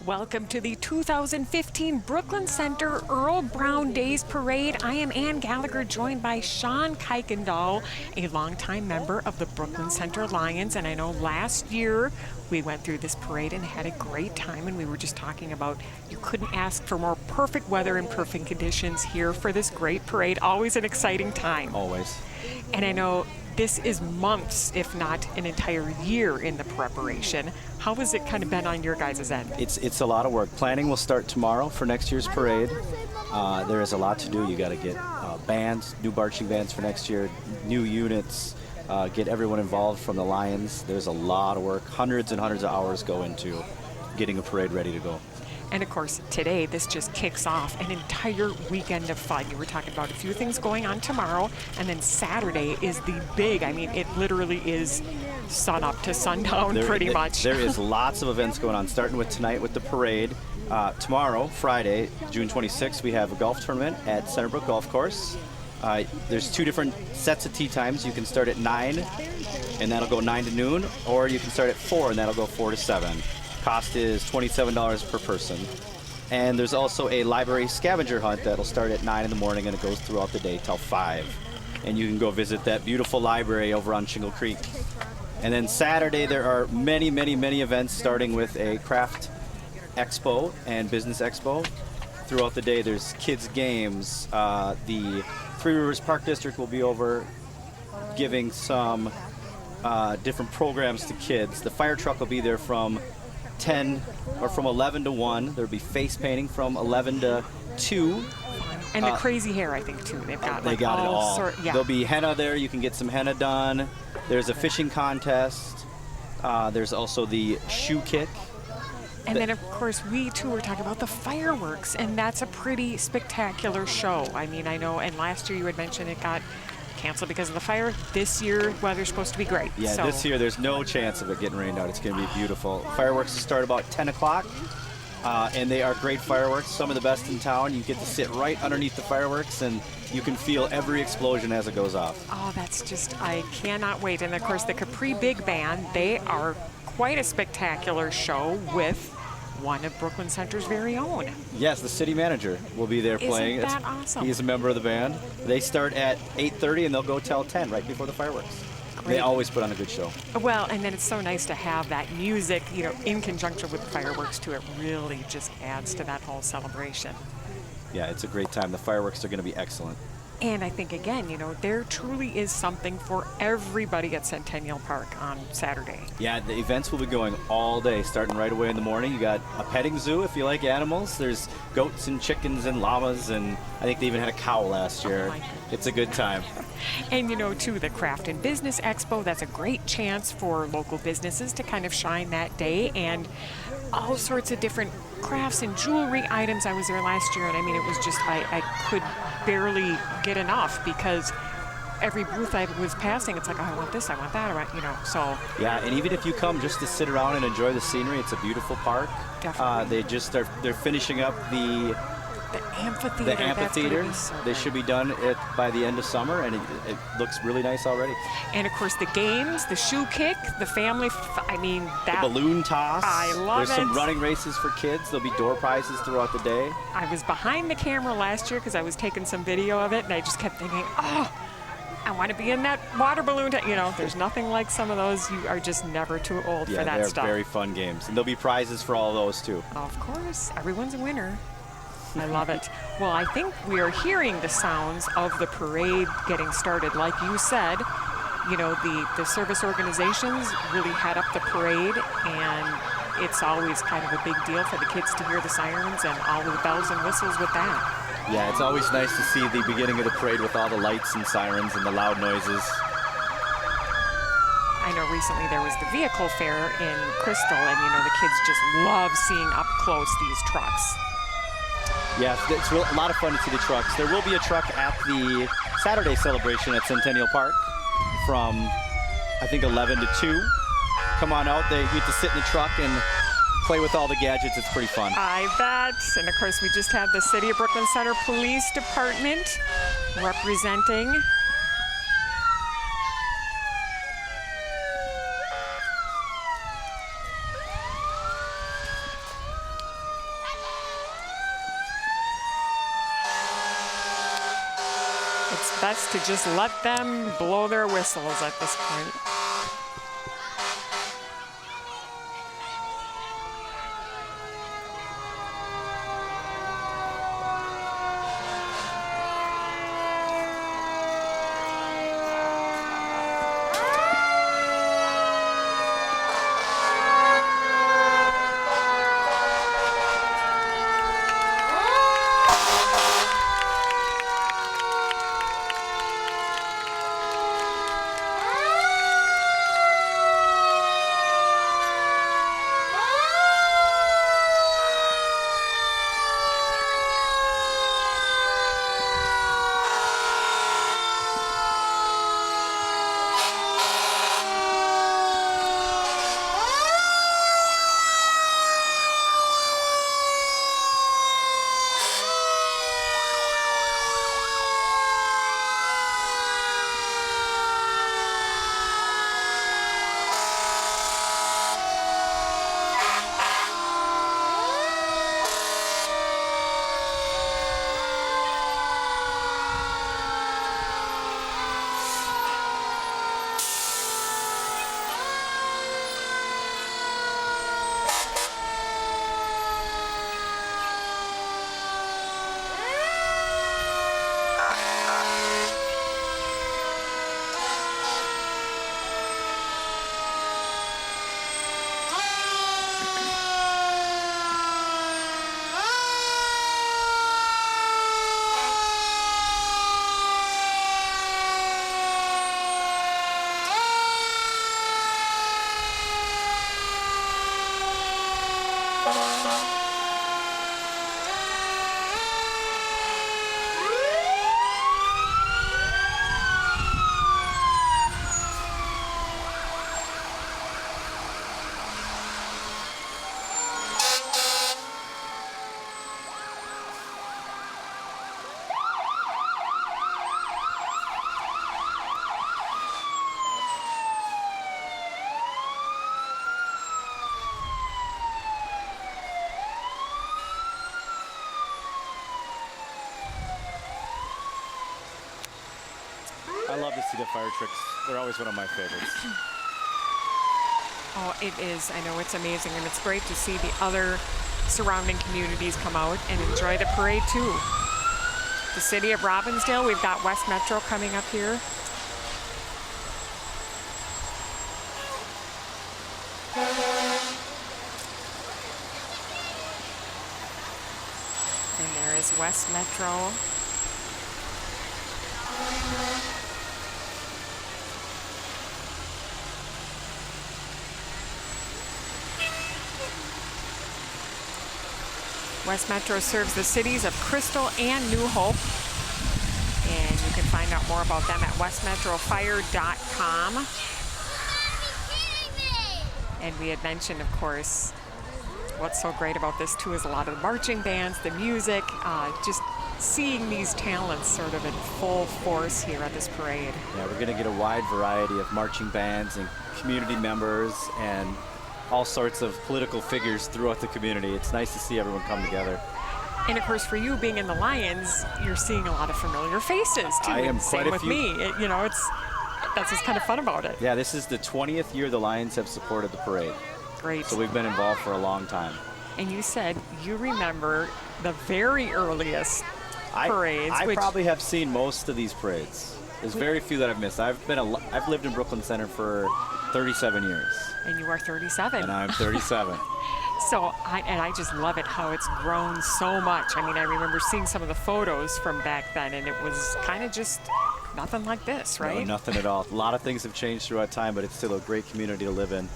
Welcome to the 2015 Brooklyn Center Earle Brown Days Parade. I am Ann Gallagher, joined by Sean Kuykendall, a longtime member of the Brooklyn Center Lions. And I know last year we went through this parade and had a great time, and we were just talking about you couldn't ask for more perfect weather and perfect conditions here for this great parade. Always an exciting time. Always. And I know this is months, if not an entire year in the preparation. How has it kind of been on your guys' end? It's a lot of work. Planning will start tomorrow for next year's parade. There is a lot to do. You got to get bands, new marching bands for next year, new units, get everyone involved from the Lions. There's a lot of work. Hundreds and hundreds of hours go into getting a parade ready to go. And of course, today, this just kicks off an entire weekend of fun. You were talking about a few things going on tomorrow, and then Saturday is the big, I mean, it literally is sun up to sundown pretty much. There is lots of events going on, starting with tonight with the parade. Tomorrow, Friday, June 26th, we have a golf tournament at Centerbrook Golf Course. There's two different sets of tee times. You can start at 9, and that'll go 9 to noon, or you can start at 4, and that'll go 4 to 7. Cost is $27 per person. And there's also a library scavenger hunt that'll start at 9 in the morning, and it goes throughout the day till 5. And you can go visit that beautiful library over on Shingle Creek. And then Saturday, there are many, many, many events, starting with a craft expo and business expo. Throughout the day, there's kids' games. The Three Rivers Park District will be over giving some different programs to kids. The fire truck will be there from 10 or from 11 to 1. There'll be face painting from 11 to 2. And the crazy hair, I think, too. They've got, they got it all. Yeah. There'll be henna there. You can get some henna done. There's a fishing contest. There's also the shoe kick. And then, of course, we, too, were talking about the fireworks, and that's a pretty spectacular show. I mean, I know, and last year you had mentioned it got canceled because of the fire. This year, weather's supposed to be great. Yeah, so this year there's no chance of it getting rained out. It's going to be beautiful. Fireworks will start about 10 o'clock, and they are great fireworks, some of the best in town. You get to sit right underneath the fireworks, and you can feel every explosion as it goes off. Oh, that's just, I cannot wait. And, of course, the Capri Big Band, they are quite a spectacular show with one of Brooklyn Center's very own. Yes, the city manager will be there playing. Isn't that awesome? He's a member of the band. They start at 8:30 and they'll go till 10 right before the fireworks. Great. They always put on a good show. Well, and then it's so nice to have that music, you know, in conjunction with the fireworks too. It really just adds to that whole celebration. Yeah, it's a great time. The fireworks are going to be excellent. And I think, again, you know, there truly is something for everybody at Centennial Park on Saturday. Yeah, the events will be going all day, starting right away in the morning. You got a petting zoo if you like animals. There's goats and chickens and llamas, and I think they even had a cow last year. It's a good time. And, you know, too, the Craft and Business Expo, that's a great chance for local businesses to kind of shine that day, and all sorts of different crafts and jewelry items. I was there last year, and I mean, it was just, I could barely get enough because every booth I was passing, it's like, oh, I want this, I want that, I want, you know, so. Yeah, and even if you come just to sit around and enjoy the scenery, it's a beautiful park. Definitely. They're finishing up the amphitheater. The amphitheater. So they should be done by the end of summer, and it looks really nice already. And of course, the games, the shoe kick, the family. I mean, that the balloon toss. I love There's it. some running races for kids. There'll be door prizes throughout the day. I was behind the camera last year because I was taking some video of it, and I just kept thinking, oh, I want to be in that water balloon. You know, there's nothing like some of those. You are just never too old for that stuff. Yeah, they're very fun games, and there'll be prizes for all those too. Of course, everyone's a winner. I love it. Well, I think we are hearing the sounds of the parade getting started. Like you said, you know, the service organizations really head up the parade, and it's always kind of a big deal for the kids to hear the sirens and all the bells and whistles with that. Yeah, it's always nice to see the beginning of the parade with all the lights and sirens and the loud noises. I know recently there was the vehicle fair in Crystal, and, you know, the kids just love seeing up close these trucks. Yeah, it's a lot of fun to see the trucks. There will be a truck at the Saturday celebration at Centennial Park from, I think, 11 to 2. Come on out. They get to sit in the truck and play with all the gadgets. It's pretty fun. I bet. And, of course, we just had the City of Brooklyn Center Police Department representing. best to just let them blow their whistles at this point. I love to see the fire tricks. They're always one of my favorites. Oh, it is. I know it's amazing, and it's great to see the other surrounding communities come out and enjoy the parade too. The city of Robbinsdale, we've got West Metro coming up here. And there is West Metro. West Metro serves the cities of Crystal and New Hope. And you can find out more about them at westmetrofire.com. And we had mentioned, of course, what's so great about this too is a lot of the marching bands, the music, just seeing these talents sort of in full force here at this parade. Yeah, we're going to get a wide variety of marching bands and community members and all sorts of political figures throughout the community. It's nice to see everyone come together. And of course, for you being in the Lions, you're seeing a lot of familiar faces too. I am Same quite a with few. me. You know, that's what's kind of fun about it. Yeah, this is the 20th year the Lions have supported the parade. Great. So we've been involved for a long time. And you said you remember the very earliest parades. I probably have seen most of these parades. There's very few that I've missed. I've lived in Brooklyn Center for 37 years. And you are 37. And I'm 37. So, I just love it how it's grown so much. I mean, I remember seeing some of the photos from back then, and it was kind of just nothing like this, right? No, nothing at all. A lot of things have changed throughout time, but it's still a great community to live in.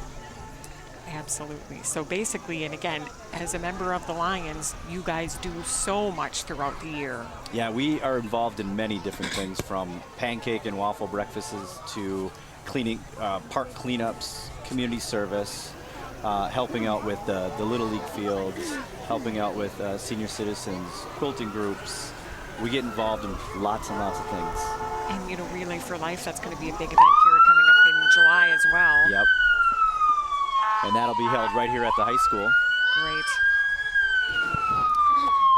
Absolutely. So basically, and again, as a member of the Lions, you guys do so much throughout the year. Yeah, we are involved in many different things, from pancake and waffle breakfasts to cleaning, park cleanups, community service, helping out with the Little League fields, helping out with senior citizens, quilting groups. We get involved in lots and lots of things. And, you know, Relay for Life, that's going to be a big event here coming up in July as well. Yep. And that'll be held right here at the high school. Great.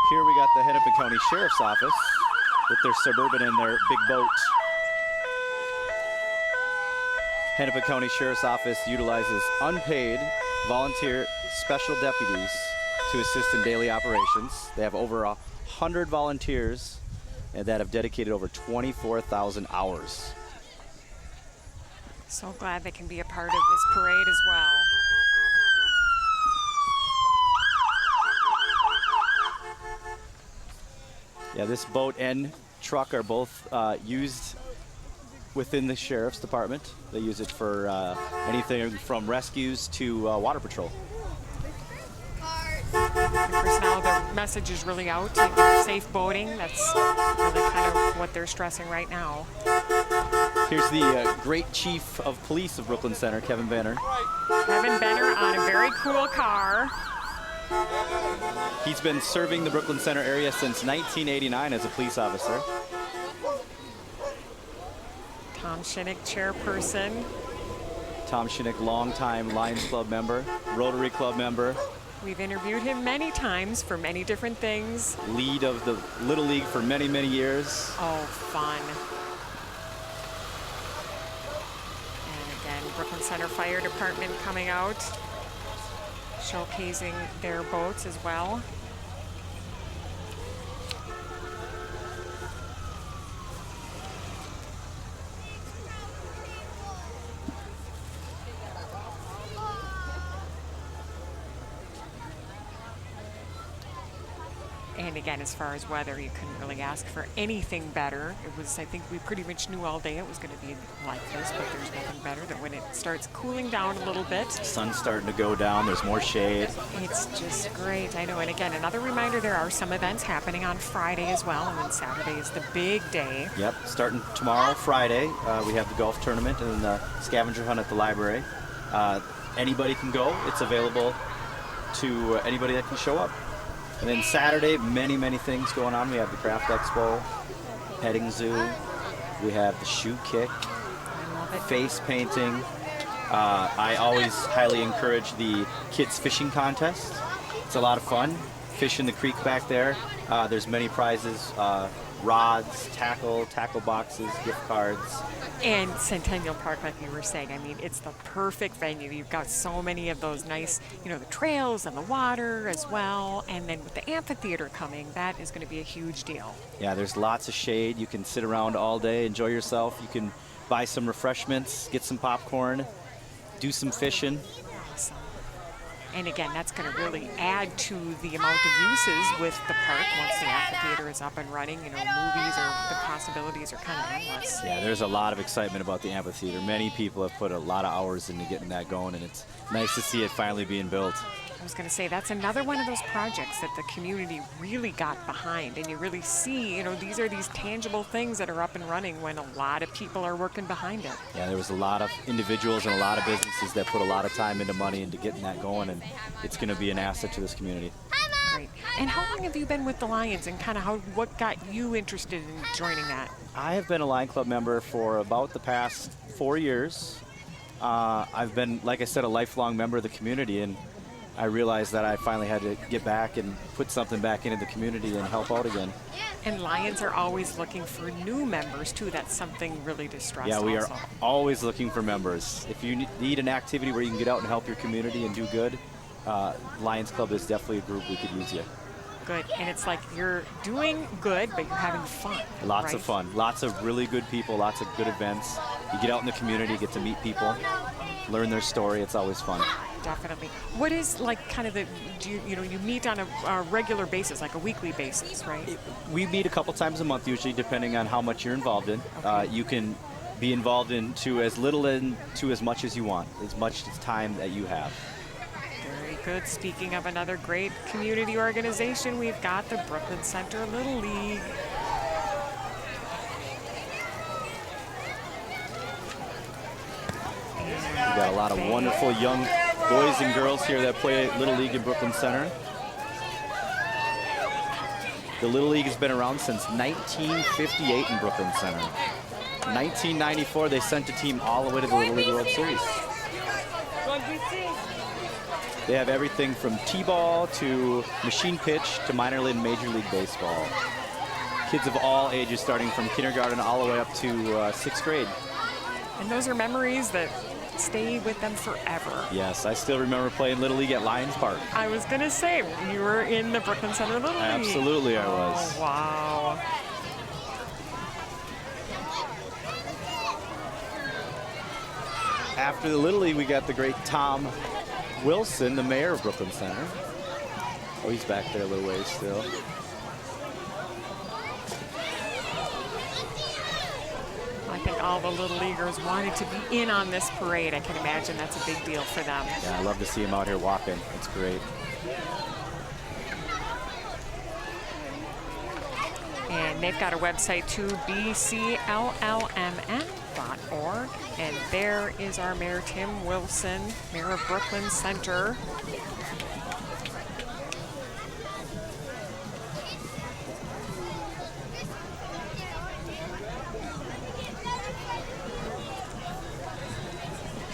Here we got the Hennepin County Sheriff's Office with their Suburban and their big boat. Hennepin County Sheriff's Office utilizes unpaid volunteer special deputies to assist in daily operations. They have over 100 volunteers that have dedicated over 24,000 hours. So glad they can be a part of this parade as well. Yeah, this boat and truck are both used within the Sheriff's Department. They use it for anything from rescues to water patrol. Of course, now their message is really out, safe boating. That's really kind of what they're stressing right now. Here's the great chief of police of Brooklyn Center, Kevin Banner. Kevin Banner on a very cool car. He's been serving the Brooklyn Center area since 1989 as a police officer. Tom Shinnick, chairperson. Tom Shinnick, longtime Lions Club member, Rotary Club member. We've interviewed him many times for many different things. Lead of the Little League for many, many years. Oh, fun. And again, Brooklyn Center Fire Department coming out, showcasing their boats as well. And again, as far as weather, you couldn't really ask for anything better. It was, I think we pretty much knew all day it was going to be like this, but there's nothing better than when it starts cooling down a little bit. Sun's starting to go down, there's more shade. It's just great, I know. And again, another reminder, there are some events happening on Friday as well, and then Saturday is the big day. Yep, starting tomorrow, Friday, we have the golf tournament and the scavenger hunt at the library. Anybody can go, it's available to anybody that can show up. And then Saturday, many, many things going on. We have the Craft Expo, petting zoo, we have the shoe kick, face painting. I always highly encourage the kids fishing contest. It's a lot of fun. Fish in the creek back there. There's many prizes, rods, tackle boxes, gift cards. And Centennial Park, like you were saying, I mean, it's the perfect venue. You've got so many of those nice, you know, the trails and the water as well. And then with the amphitheater coming, that is going to be a huge deal. Yeah, there's lots of shade. You can sit around all day, enjoy yourself. You can buy some refreshments, get some popcorn, do some fishing. Awesome. And again, that's going to really add to the amount of uses with the park once the amphitheater is up and running. You know, movies or the possibilities are kind of endless. Yeah, there's a lot of excitement about the amphitheater. Many people have put a lot of hours into getting that going, and it's nice to see it finally being built. I was going to say, that's another one of those projects that the community really got behind, and you really see, you know, these are these tangible things that are up and running when a lot of people are working behind it. Yeah, there was a lot of individuals and a lot of businesses that put a lot of time into money into getting that going, and it's going to be an asset to this community. Great. And how long have you been with the Lions, and kind of what got you interested in joining that? I have been a Lion Club member for about the past 4 years. I've been, like I said, a lifelong member of the community, and I realized that I finally had to get back and put something back into the community and help out again. And Lions are always looking for new members, too. That's something really to stress. Yeah, we also are always looking for members. If you need an activity where you can get out and help your community and do good, Lions Club is definitely a group we could use you. Good. And it's like you're doing good, but you're having fun. Lots of fun. Lots of really good people, lots of good events. You get out in the community, get to meet people, learn their story. It's always fun. Definitely. What is like kind of the, you meet on a regular basis, like a weekly basis, right? We meet a couple times a month usually, depending on how much you're involved in. Okay. You can be involved in to as little and to as much as you want, as much time that you have. Very good. Speaking of another great community organization, we've got the Brooklyn Center Little League. We've got a lot of wonderful young boys and girls here that play Little League in Brooklyn Center. The Little League has been around since 1958 in Brooklyn Center. 1994, they sent a team all the way to the Little League World Series. They have everything from t-ball to machine pitch to minor league and major league baseball. Kids of all ages, starting from kindergarten all the way up to 6th grade. And those are memories that stay with them forever. Yes, I still remember playing Little League at Lions Park. I was going to say, you were in the Brooklyn Center Little League. Absolutely, I was. Oh, wow. After the Little League, we got the great Tom Wilson, the mayor of Brooklyn Center. Oh, he's back there a little ways still. I think all the Little Leaguers wanted to be in on this parade. I can imagine that's a big deal for them. Yeah, I love to see him out here walking. It's great. And they've got a website too, bcllmn.org. And there is our Mayor Tim Wilson, Mayor of Brooklyn Center.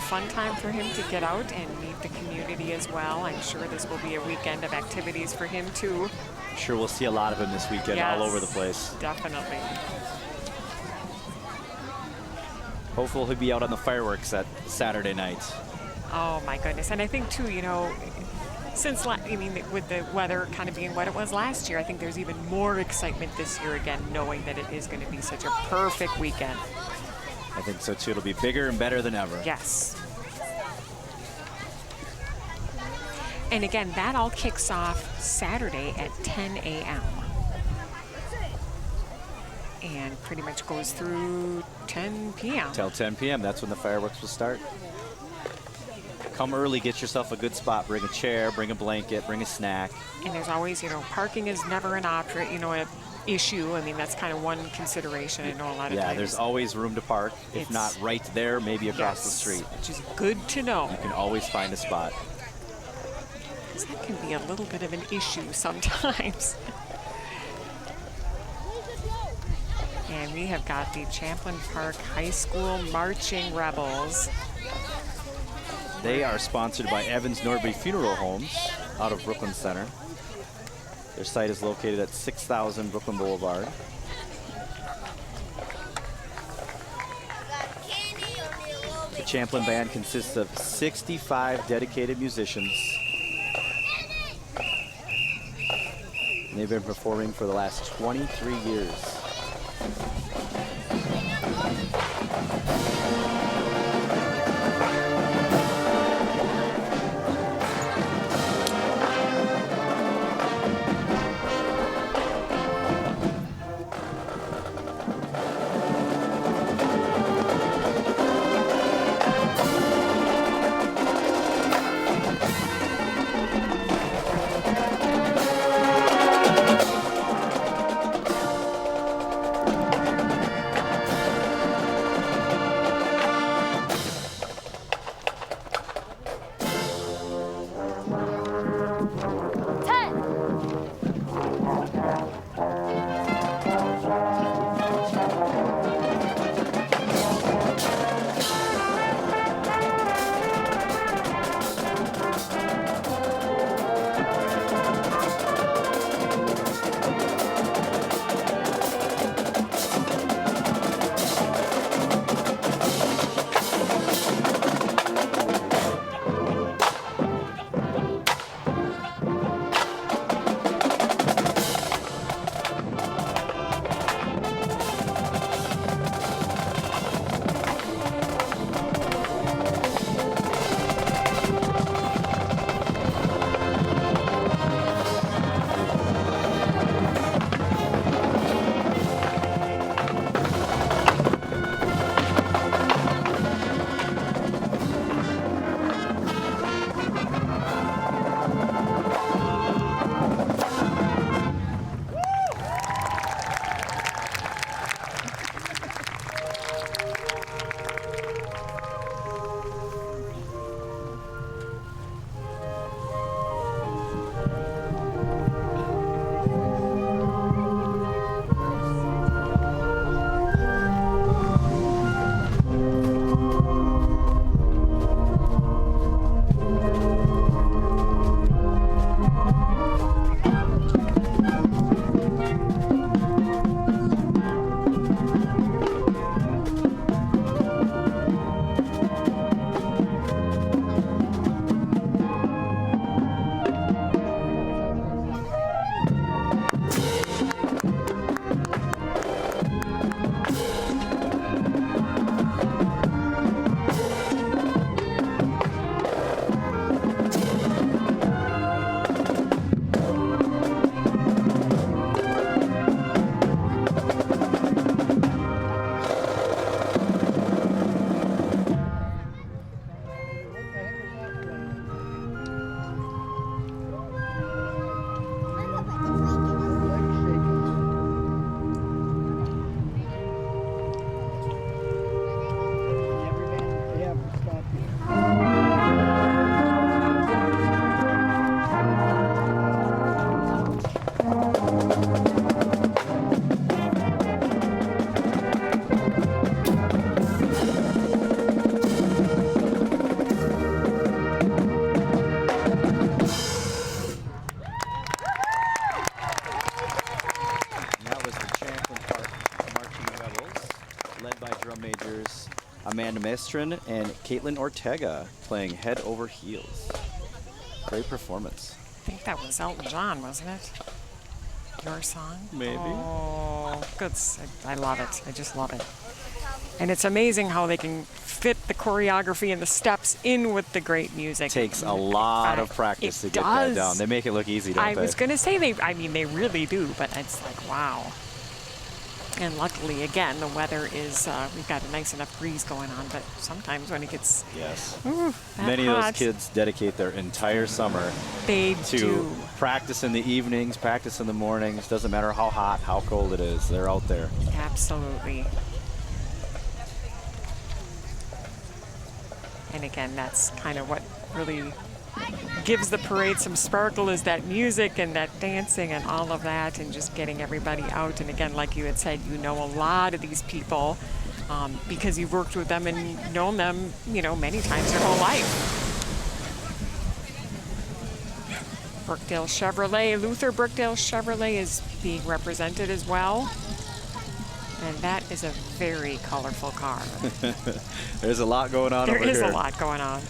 Fun time for him to get out and meet the community as well. I'm sure this will be a weekend of activities for him too. Sure, we'll see a lot of him this weekend. Yes, all over the place. Definitely. Hopefully he'll be out on the fireworks at Saturday night. Oh my goodness. And I think too, you know, since, with the weather kind of being what it was last year, I think there's even more excitement this year again, knowing that it is going to be such a perfect weekend. I think so too. It'll be bigger and better than ever. Yes. And again, that all kicks off Saturday at 10 a.m. and pretty much goes through 10 p.m. Till 10 p.m. That's when the fireworks will start. Come early, get yourself a good spot. Bring a chair, bring a blanket, bring a snack. And there's always, you know, parking is never an option, you know, an issue. I mean, that's kind of one consideration. I know a lot of times. Yeah, there's always room to park. If not right there, maybe across the street. Which is good to know. You can always find a spot. That can be a little bit of an issue sometimes. And we have got the Champlin Park High School Marching Rebels. They are sponsored by Evans Norbury Funeral Homes out of Brooklyn Center. Their site is located at 6000 Brooklyn Boulevard. The Champlin Band consists of 65 dedicated musicians. And they've been performing for the last 23 years. Estrin and Caitlin Ortega playing Head Over Heels. Great performance. I think that was Elton John, wasn't it? Your song? Maybe. Oh, good. I love it. I just love it. And it's amazing how they can fit the choreography and the steps in with the great music. Takes a lot of practice to get that down. They make it look easy, don't they? I was going to say they really do, but it's like, wow. And luckily, again, the weather is, we've got a nice enough breeze going on, but sometimes when it gets many of those kids dedicate their entire summer to practice in the evenings, practice in the mornings. Doesn't matter how hot, how cold it is, they're out there. Absolutely. And again, that's kind of what really gives the parade some sparkle, is that music and that dancing and all of that, and just getting everybody out. And again, like you had said, you know a lot of these people because you've worked with them and known them, many times your whole life. Brookdale Chevrolet, Luther Brookdale Chevrolet is being represented as well. And that is a very colorful car. There's a lot going on over here. There is a lot going on.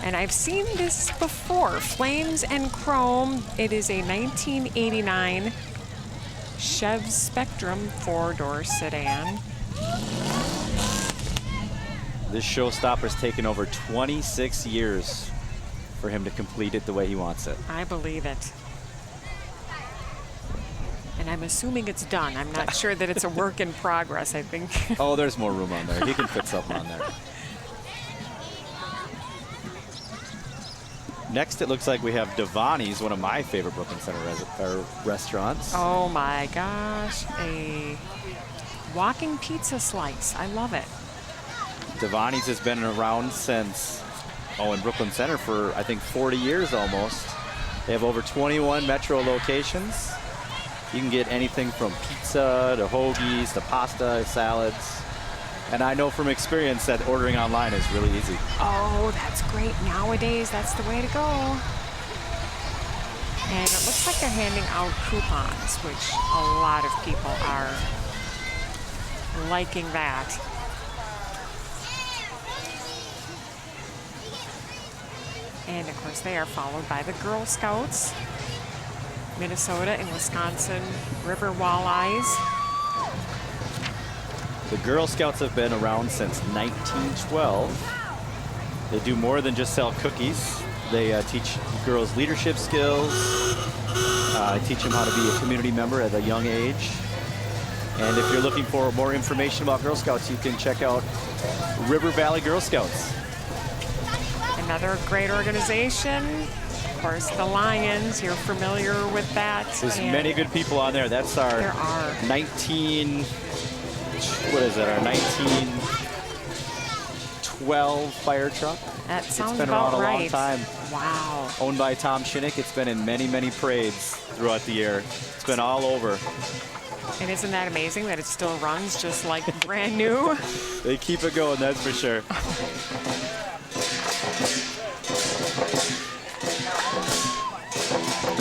And I've seen this before, Flames and Chrome. It is a 1989 Chev Spectrum 4-door sedan. This showstopper's taken over 26 years for him to complete it the way he wants it. I believe it. And I'm assuming it's done. I'm not sure that it's a work in progress, I think. Oh, there's more room on there. He can fit something on there. Next, it looks like we have Devani's, one of my favorite Brooklyn Center restaurants. Oh my gosh, a walking pizza slice. I love it. Devani's has been around since, in Brooklyn Center for, I think, 40 years almost. They have over 21 metro locations. You can get anything from pizza to hoagies to pasta, salads. And I know from experience that ordering online is really easy. Oh, that's great. Nowadays, that's the way to go. And it looks like they're handing out coupons, which a lot of people are liking that. And of course, they are followed by the Girl Scouts, Minnesota and Wisconsin River Walleyes. The Girl Scouts have been around since 1912. They do more than just sell cookies. They teach girls leadership skills, teach them how to be a community member at a young age. And if you're looking for more information about Girl Scouts, you can check out River Valley Girl Scouts. Another great organization. Of course, the Lions, you're familiar with that. There's many good people on there. That's our 1912 fire truck. That sounds It's been about around a long right. time. Wow. Owned by Tom Shinnick. It's been in many, many parades throughout the year. It's been all over. And isn't that amazing that it still runs just like brand new? They keep it going, that's for sure.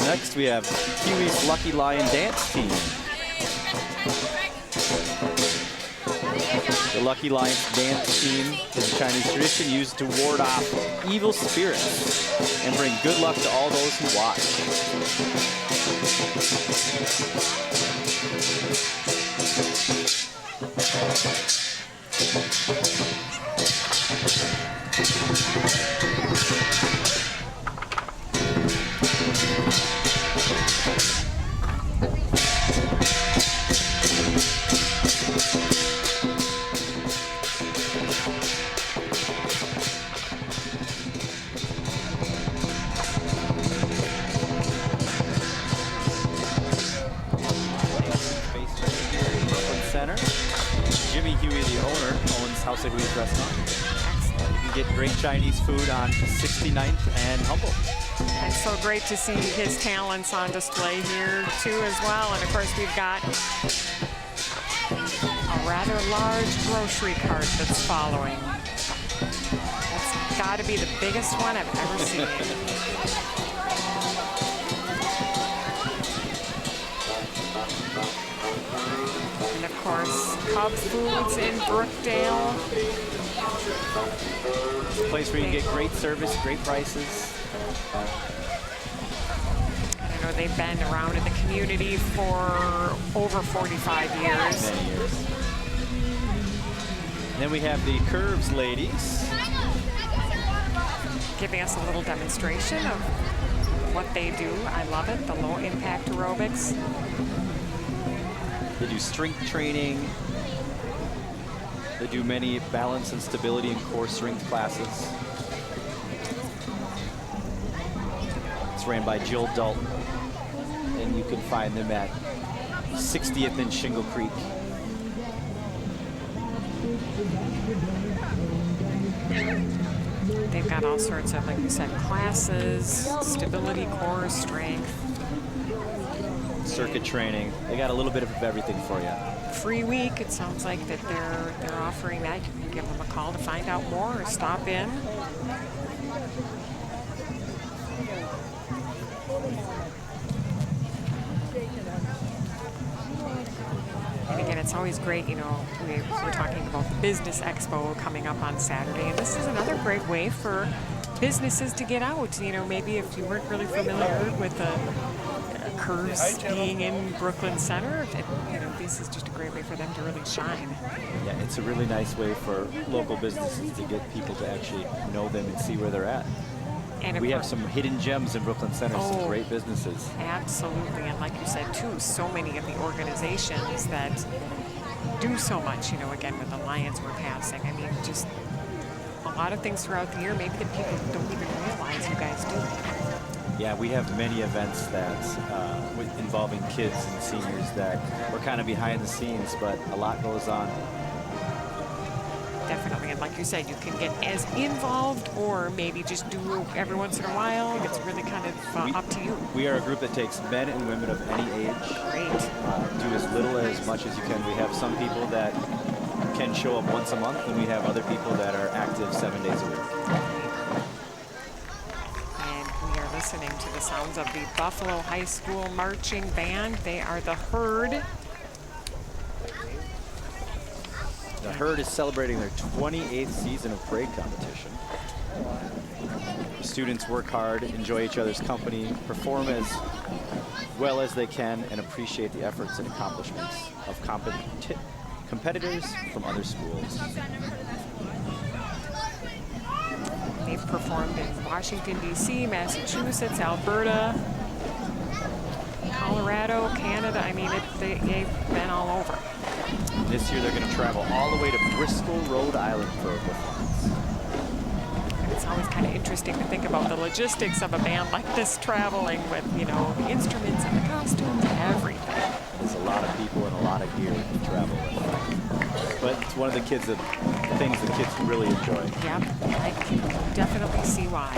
Next we have Huey's Lucky Lion Dance Team. The Lucky Lion Dance Team is a Chinese tradition used to ward off evil spirits and bring good luck to all those who watch. Chinese food on 69th and Humboldt. And so great to see his talents on display here too as well. And of course we've got a rather large grocery cart that's following. That's got to be the biggest one I've ever seen. And of course, Cub Foods in Brookdale. It's a place where you get great service, great prices. I know they've been around in the community for over 45 years. Many years. Then we have the Curves ladies. Giving us a little demonstration of what they do. I love it, the low impact aerobics. They do strength training. They do many balance and stability and core strength classes. It's ran by Jill Dalton, and you can find them at 60th and Shingle Creek. They've got all sorts of, like you said, classes, stability, core, strength. Circuit training. They got a little bit of everything for you. Free week, it sounds like that they're offering that. You can give them a call to find out more or stop in. And again, it's always great, you know, we're talking about the Business Expo coming up on Saturday, and this is another great way for businesses to get out. You know, maybe if you weren't really familiar with the Curves being in Brooklyn Center, you know, this is just a great way for them to really shine. Yeah, it's a really nice way for local businesses to get people to actually know them and see where they're at. And we have some hidden gems in Brooklyn Center, some great businesses. Absolutely, and like you said too, so many of the organizations that do so much, you know, again with the Lions we're passing. I mean, just a lot of things throughout the year maybe that people don't even realize you guys do. Yeah, we have many events that involving kids and seniors that we're kind of behind the scenes, but a lot goes on. Definitely, and like you said, you can get as involved or maybe just do every once in a while. It's really kind of up to you. We are a group that takes men and women of any age. Great. Do as little as much as you can. We have some people that can show up once a month, and we have other people that are active 7 days a week. Listening to the sounds of the Buffalo High School Marching Band. They are the Herd. The Herd is celebrating their 28th season of parade competition. The students work hard, enjoy each other's company, perform as well as they can, and appreciate the efforts and accomplishments of competitors from other schools. They've performed in Washington, D.C., Massachusetts, Alberta, Colorado, Canada. I mean, they've been all over. This year they're going to travel all the way to Bristol, Rhode Island for a performance. And it's always kind of interesting to think about the logistics of a band like this traveling with, you know, the instruments and the costumes and everything. There's a lot of people and a lot of gear to travel with. But it's one of the things the kids really enjoy. Yep, I can definitely see why.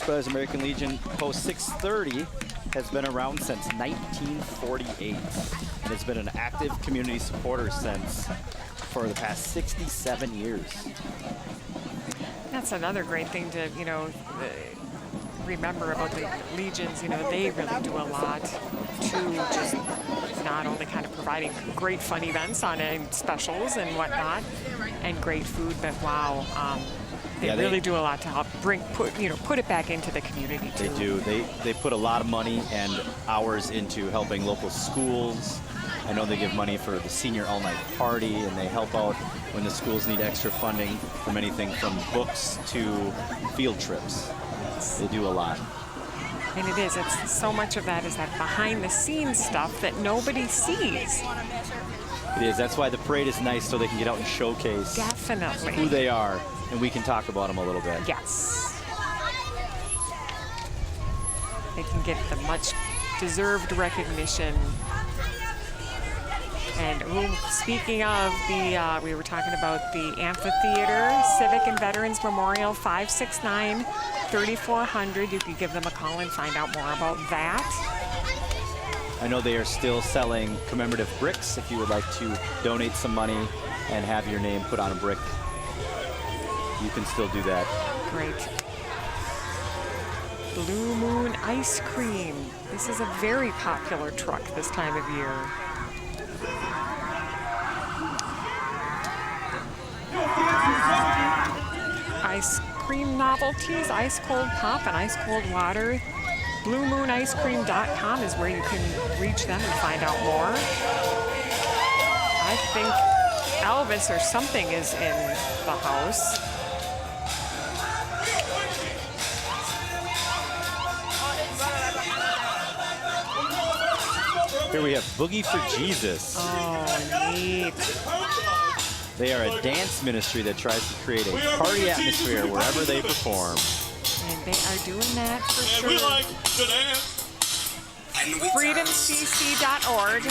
Brothers American Legion Post 630 has been around since 1948 and has been an active community supporter for the past 67 years. That's another great thing to, you know, remember about the Legions. You know, they really do a lot to just not only kind of providing great fun events on specials and whatnot and great food, but wow, They Yeah, really do a lot to help put it back into the community too. They do. They put a lot of money and hours into helping local schools. I know they give money for the senior all-night party, and they help out when the schools need extra funding from anything from books to field trips. They do a lot. And it's so much of that is that behind-the-scenes stuff that nobody sees. It is. That's why the parade is nice, so they can get out and showcase Definitely who they are, and we can talk about them a little bit. Yes. They can get the much-deserved recognition. And speaking of we were talking about the amphitheater, Civic and Veterans Memorial, 569-3400. You could give them a call and find out more about that. I know they are still selling commemorative bricks. If you would like to donate some money and have your name put on a brick, you can still do that. Great. Blue Moon Ice Cream. This is a very popular truck this time of year. Ice cream novelties, ice cold pop and ice cold water. BlueMoonIceCream.com is where you can reach them and find out more. I think Elvis or something is in the house. Here we have Boogie for Jesus. Oh, neat. They are a dance ministry that tries to create a party atmosphere wherever they perform. And they are doing that for sure. We like to dance. FreedomCC.org.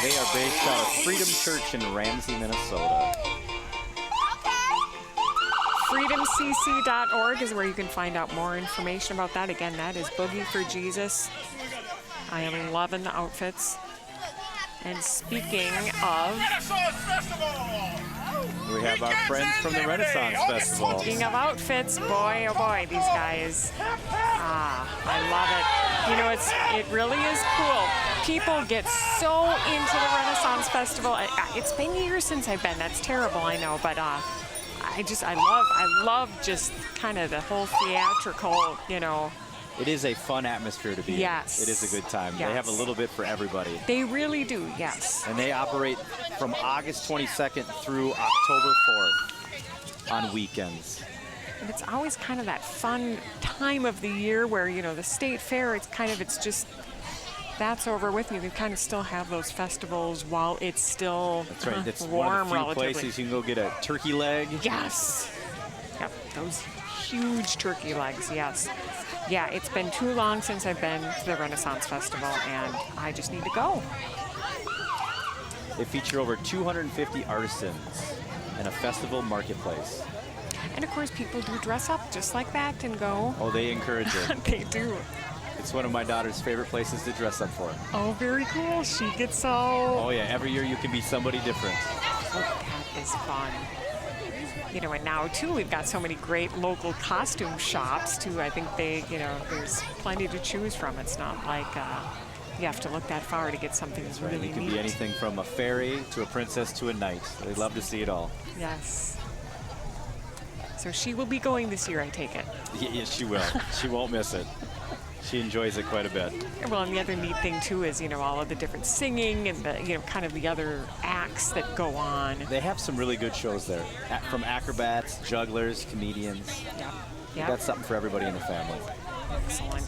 They are based out of Freedom Church in Ramsey, Minnesota. FreedomCC.org is where you can find out more information about that. Again, that is Boogie for Jesus. I am loving the outfits. And speaking of, We have our friends from the Renaissance Festival. speaking of outfits, boy, oh boy, these guys. I love it. You know, it really is cool. People get so into the Renaissance Festival. It's been years since I've been. That's terrible, I know, but I love just kind of the whole theatrical, you know. It is a fun atmosphere to be Yes. in. It is a good time. Yes. They have a little bit for everybody. They really do, yes. And they operate from August 22nd through October 4th on weekends. And it's always kind of that fun time of the year where, you know, the state fair, it's just, that's over with. You can kind of still have those festivals while it's still That's right. It's warm one of the few relatively. places you can go get a turkey leg. Yes. Yep, those huge turkey legs, yes. Yeah, it's been too long since I've been to the Renaissance Festival, and I just need to go. They feature over 250 artisans and a festival marketplace. And of course, people do dress up just like that and go. Oh, they encourage it. They do. It's one of my daughter's favorite places to dress up for. Oh, very cool. She gets so. Oh yeah, every year you can be somebody different. Oh, that is fun. You know, and now too, we've got so many great local costume shops too. I think there's plenty to choose from. It's not like you have to look that far to get something that's Right, really you can neat. be anything from a fairy to a princess to a knight. They love to see it all. Yes. So she will be going this year, I take it. Yes, she will. She won't miss it. She enjoys it quite a bit. Well, and the other neat thing too is, you know, all of the different singing and the, you know, kind of the other acts that go on. They have some really good shows there, from acrobats, jugglers, comedians. Yeah. They got something for everybody in the family. Excellent.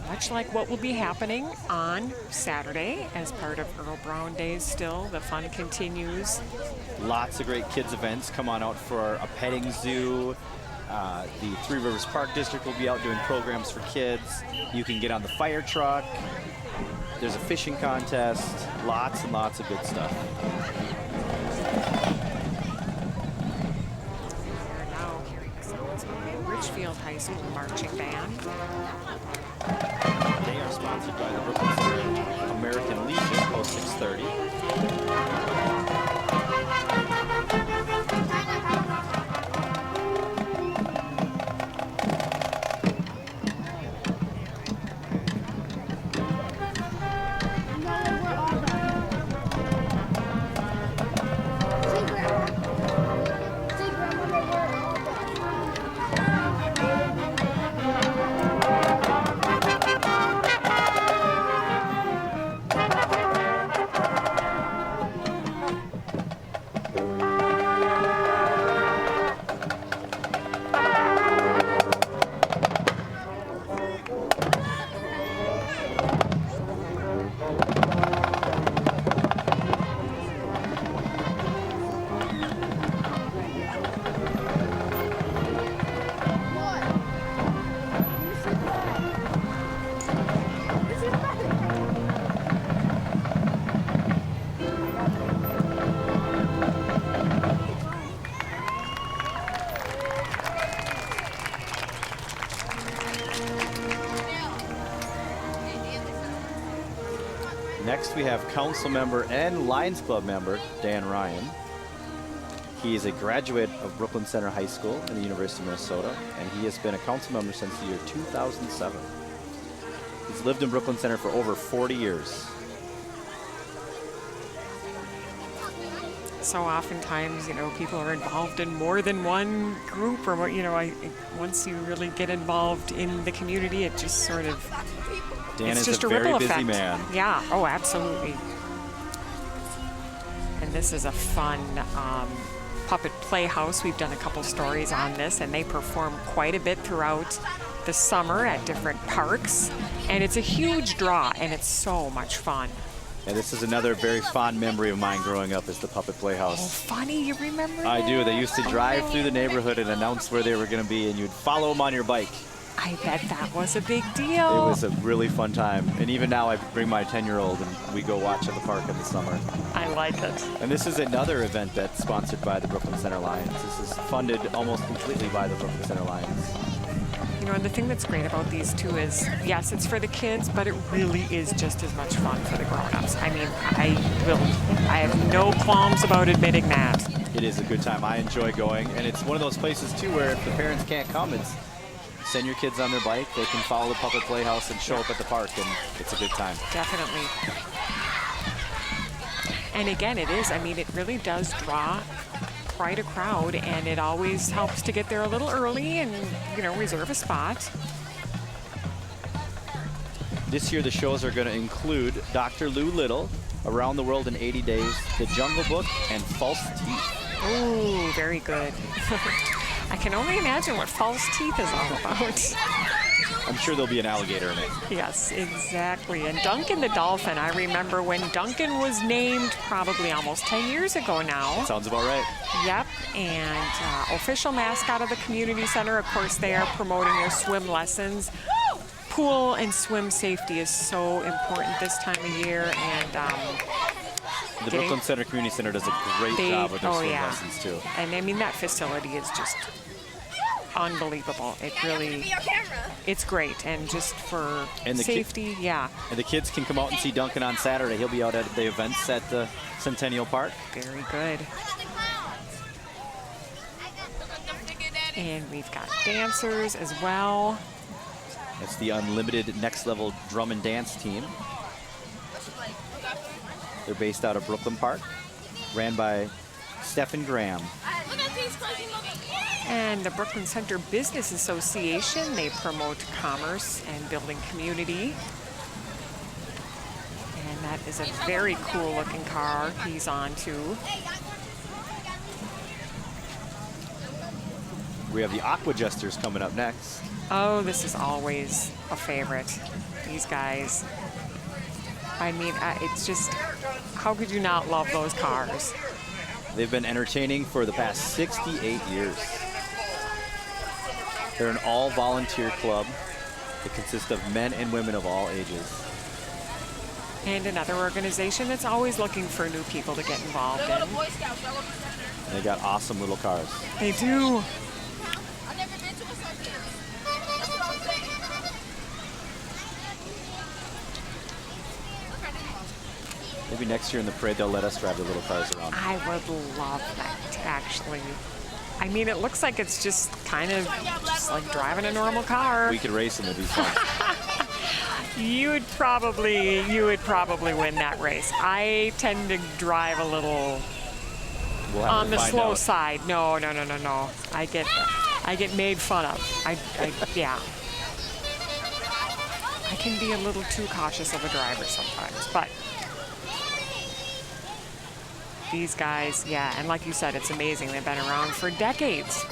Much like what will be happening on Saturday as part of Earle Brown Days still. The fun continues. Lots of great kids events. Come on out for a petting zoo. The Three Rivers Park District will be out doing programs for kids. You can get on the fire truck. There's a fishing contest. Lots and lots of good stuff. We are now hearing sounds of the Richfield High School Marching Band. They are sponsored by the Brooklyn Center American Legion, post 630. Next, we have council member and Lions Club member Dan Ryan. He is a graduate of Brooklyn Center High School and the University of Minnesota, and he has been a council member since the year 2007. He's lived in Brooklyn Center for over 40 years. So oftentimes, you know, people are involved in more than one group, or you know, once you really get involved in the community, it just sort of Dan it's is just a very ripple busy effect. man. Yeah. Oh, absolutely. And this is a fun puppet playhouse. We've done a couple stories on this, and they perform quite a bit throughout the summer at different parks, and it's a huge draw, and it's so much fun. And this is another very fond memory of mine growing up, is the Puppet Oh, Playhouse. funny, you remember I do. that? They used to drive through the neighborhood and announce where they were going to be, and you'd follow them on your bike. I bet that was a big It deal. was a really fun time. And even now, I bring my 10-year-old, and we go watch at the park in the summer. I like it. And this is another event that's sponsored by the Brooklyn Center Lions. This is funded almost completely by the Brooklyn Center Lions. You know, and the thing that's great about these two is, yes, it's for the kids, but it really is just as much fun for the grown-ups. I mean, I have no qualms about admitting that. It is a good time. I enjoy going. And it's one of those places, too, where if the parents can't come, it's send your kids on their bike. They can follow the Puppet Playhouse and show up at the park, and it's a good time. Definitely. And again, it is. I mean, it really does draw quite a crowd, and it always helps to get there a little early and, you know, reserve a spot. This year, the shows are going to include Dr. Lou Little, Around the World in 80 Days, The Jungle Book, and False Teeth. Ooh, very good. I can only imagine what false teeth is all about. I'm sure there'll be an alligator in it. Yes, exactly. And Duncan the Dolphin, I remember when Duncan was named probably almost 10 years ago now. Sounds about right. Yep, and official mascot of the community center. Of course, they are promoting their swim lessons. Pool and swim safety is so important this time of year, and The Brooklyn Center Community Center does a great job with their swim lessons, too. And I mean, that facility is just unbelievable. It really, it's great. And just for safety, yeah. And the kids can come out and see Duncan on Saturday. He'll be out at the events at the Centennial Park. Very good. And we've got dancers as well. It's the Unlimited Next Level Drum and Dance team. They're based out of Brooklyn Park, ran by Stephen Graham. And the Brooklyn Center Business Association, they promote commerce and building community. And that is a very cool looking car he's on to. We have the Aqua Jesters coming up next. Oh, this is always a favorite. These guys. I mean, it's just, how could you not love those cars? They've been entertaining for the past 68 years. They're an all-volunteer club that consists of men and women of all ages. And another organization that's always looking for new people to get involved in. And they got awesome little cars. They do. Maybe next year in the parade they'll let us drive the little cars around. I would love that, actually. I mean, it looks like it's just kind of just like driving a normal car. We could race them, it'd be fun. You would probably win that race. I tend to drive a little on the slow side. No. I get made fun of. Yeah. I can be a little too cautious of a driver sometimes, but these guys, yeah, and like you said, it's amazing. They've been around for decades.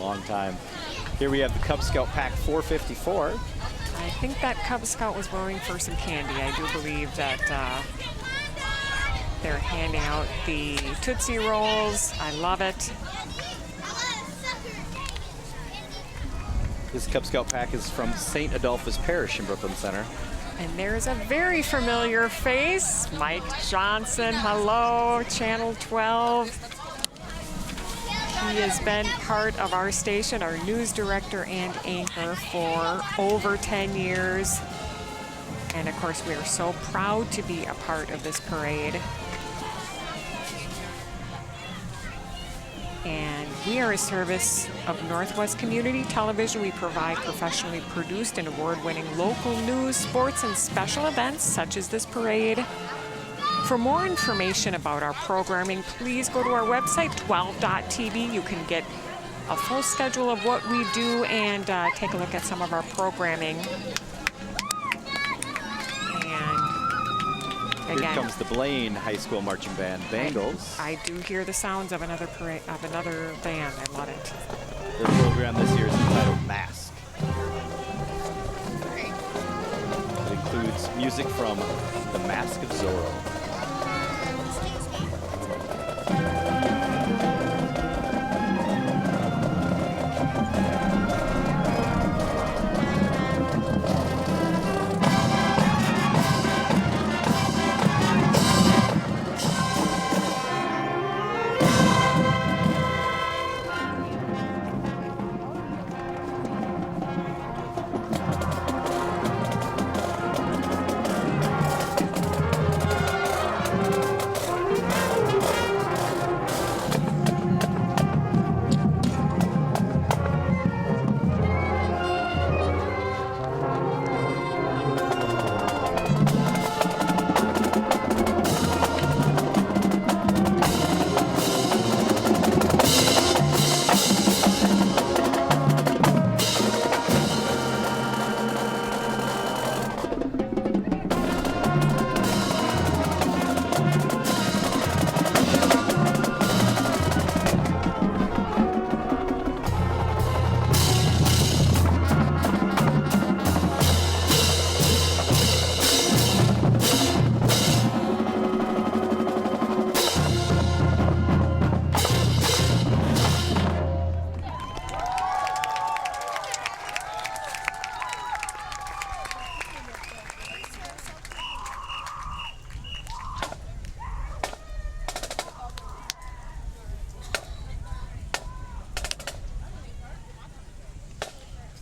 Long time. Here we have the Cub Scout Pack 454. I think that Cub Scout was going for some candy. I do believe that they're handing out the Tootsie Rolls. I love it. This Cub Scout pack is from St. Adolphus Parish in Brooklyn Center. And there's a very familiar face, Mike Johnson. Hello, Channel 12. He has been part of our station, our news director and anchor for over 10 years. And of course, we are so proud to be a part of this parade. And we are a service of Northwest Community Television. We provide professionally produced and award-winning local news, sports, and special events such as this parade. For more information about our programming, please go to our website, 12.tv. You can get a full schedule of what we do and take a look at some of our programming. Here Again, comes the Blaine High School Marching Band, Bengals. I do hear the sounds of another parade, of another band. I love it. Their program this year is entitled Mask. It includes music from The Mask of Zorro.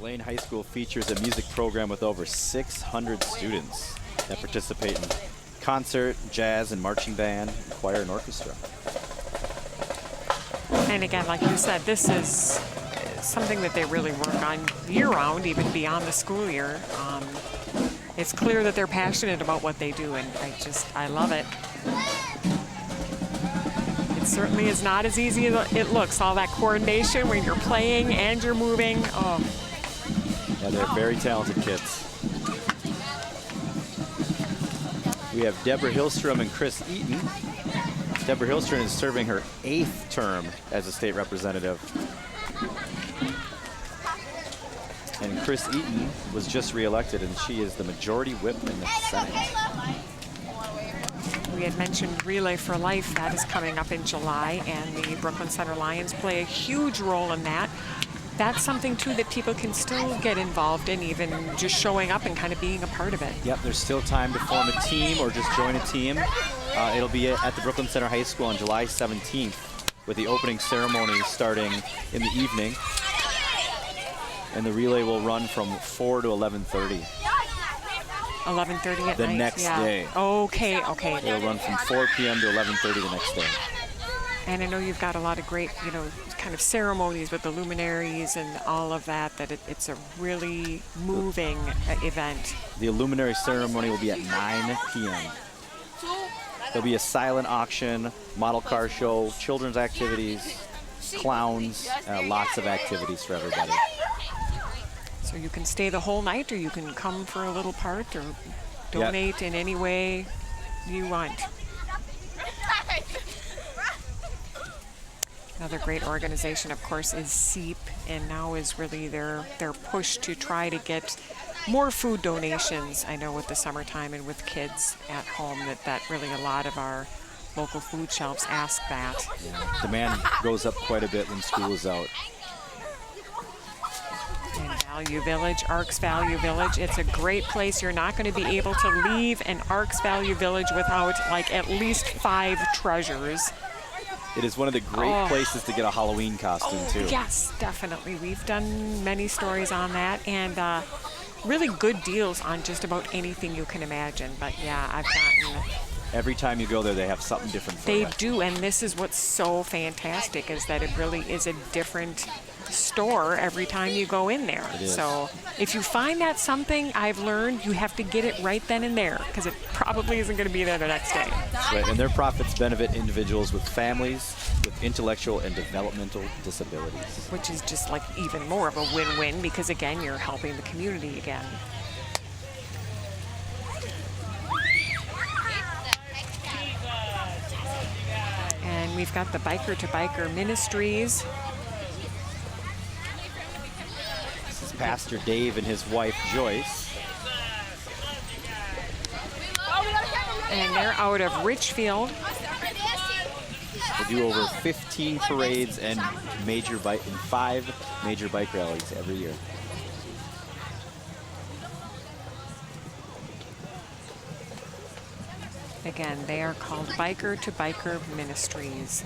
Blaine High School features a music program with over 600 students that participate in concert, jazz, and marching band, choir, and orchestra. And again, like you said, this is something that they really work on year-round, even beyond the school year. It's clear that they're passionate about what they do, and I love it. It certainly is not as easy as it looks. All that coordination when you're playing and you're moving. Oh. Yeah, they're very talented kids. We have Deborah Hillstrom and Chris Eaton. Deborah Hillstrom is serving her 8th term as a state representative. And Chris Eaton was just reelected, and she is the majority whip in the Senate. We had mentioned Relay for Life. That is coming up in July, and the Brooklyn Center Lions play a huge role in that. That's something, too, that people can still get involved in, even just showing up and kind of being a part of it. Yep, there's still time to form a team or just join a team. It'll be at the Brooklyn Center High School on July 17th with the opening ceremony starting in the evening. And the relay will run from 4 to 11:30. 11:30 at night? The next day. Okay. It'll run from 4 p.m. to 11:30 the next day. And I know you've got a lot of great, kind of ceremonies with the luminaries and all of that, it's a really moving event. The luminary ceremony will be at 9 p.m. There'll be a silent auction, model car show, children's activities, clowns, lots of activities for everybody. So you can stay the whole night, or you can come for a little part, or donate in any way you want. Another great organization, of course, is SEEP, and now is really their push to try to get more food donations. I know with the summertime and with kids at home that really a lot of our local food shelves ask that. Yeah, demand goes up quite a bit when school is out. And Value Village, Arcs Value Village, it's a great place. You're not going to be able to leave an Arcs Value Village without at least 5 treasures. It is one of the great places to get a Halloween costume, too. Yes, definitely. We've done many stories on that. And really good deals on just about anything you can imagine. But yeah, I've gotten... Every time you go there, they have something different for They you. do, and this is what's so fantastic is that it really is a different store every time you go in there. It is. So if you find that something, I've learned you have to get it right then and there because it probably isn't going to be there the next day. That's right, and their profits benefit individuals with families with intellectual and developmental disabilities. Which is just like even more of a win-win because again, you're helping the community again. And we've got the Biker to Biker Ministries. This is Pastor Dave and his wife Joyce. And they're out of Richfield. They do over 15 parades and 5 major bike rallies every year. Again, they are called Biker to Biker Ministries.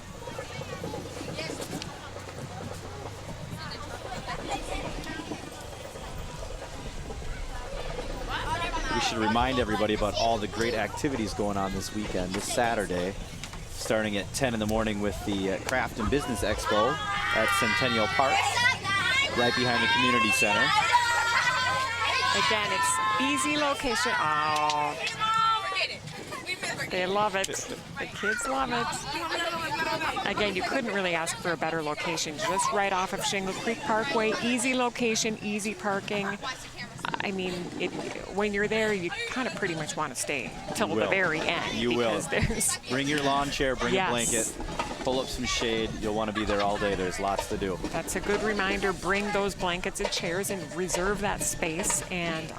We should remind everybody about all the great activities going on this weekend, this Saturday, starting at 10 in the morning with the Craft and Business Expo at Centennial Park, right behind the Community Center. Again, it's easy location. Oh, they love it. The kids love it. Again, you couldn't really ask for a better location. Just right off of Shingle Creek Parkway. Easy location, easy parking. I mean, when you're there, you kind of pretty much want to stay till the very end. You will. Bring your lawn chair, bring a blanket, pull up some shade. You'll want to be there all day. There's lots to do. That's a good reminder. Bring those blankets and chairs and reserve that space. And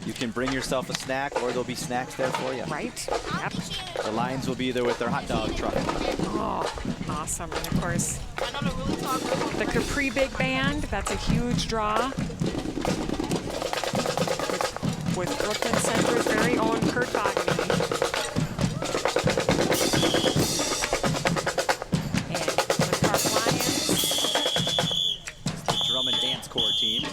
you can bring yourself a snack, or there'll be snacks there for you. Right. Yep. The Lions will be there with their hot dog truck. Oh, awesome. And of course, the Capri Big Band. That's a huge draw. With Brooklyn Center's very own Kurt Bogany. And the Park Lions. The drum and dance corps team.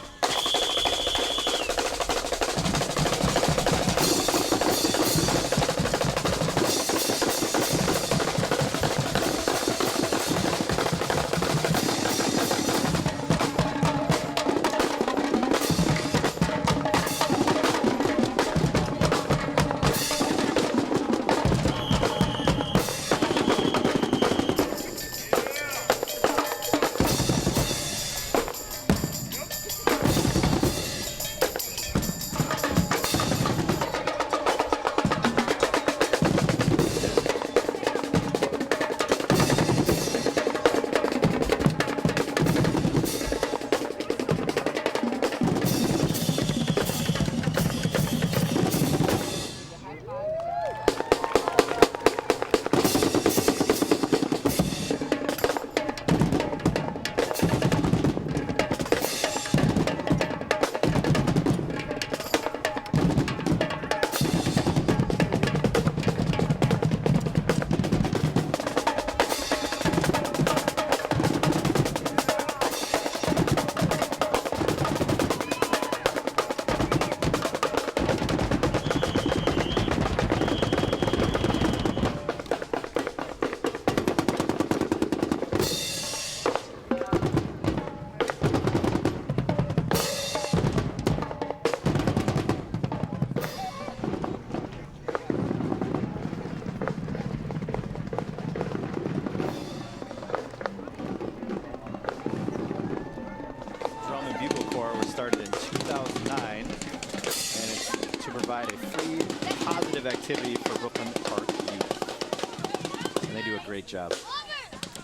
Started in 2009, and it's to provide a free, positive activity for Brooklyn Park youth. And they do a great job.